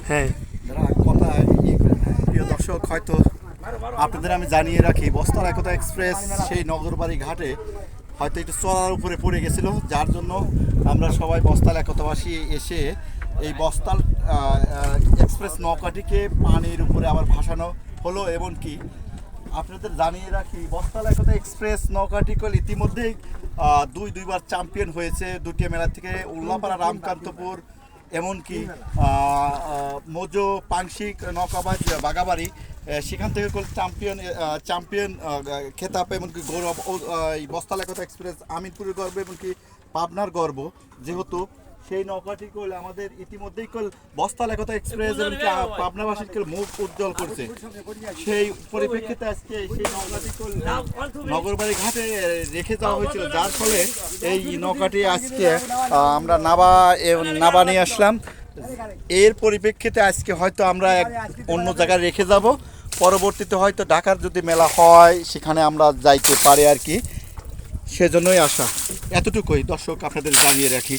হ্যাঁ। প্রিয় দর্শক, হয়তো আপনাদের আমি জানিয়ে রাখি, বস্তার একতা এক্সপ্রেস সেই নগরবাড়ি ঘাটে হয়তো একটু চড়ার উপরে পড়ে গেছিল, যার জন্য আমরা সবাই বস্তাল একতাবাসী এসে এই বস্তাল এক্সপ্রেস নৌকাটিকে পানির উপরে আবার ভাসানো হলো। এমনকি আপনাদের জানিয়ে রাখি, বস্তাল একতা এক্সপ্রেস নৌকাটি ইতিমধ্যেই দুইবার চ্যাম্পিয়ন হয়েছে দুটিয়া মেলা থেকে। উল্লাপাড়া, রামকান্তপুর, এমনকি মোজো পাংশিক নৌকাবাজ বাগাবাড়ি, সেখান থেকে চ্যাম্পিয়ন খেতাব, এমনকি গৌরব এই বস্তাল একতা এক্সপ্রেস আমিনপুরের গর্ব, এমনকি পাবনার গর্ব। যেহেতু সেই নৌকাটি আমাদের ইতিমধ্যেই বস্তাল একতা এক্সপ্রেস এমনকি পাবনাবাসীর মুখ উজ্জ্বল করছে। সেই পরিপ্রেক্ষিতে আজকে সেই নৌকাটি নগরবাড়ি ঘাটে রেখে যাওয়া হয়েছিল, যার ফলে এই নৌকাটি আজকে আমরা নাবা নিয়ে আসলাম। এর পরিপ্রেক্ষিতে আজকে হয়তো আমরা অন্য জায়গায় রেখে যাব, পরবর্তীতে হয়তো ঢাকার যদি মেলা হয় সেখানে আমরা যাইতে পারি আর কি, সেজন্যই আসা। এতটুকুই দর্শক, আপনাদের জানিয়ে রাখি।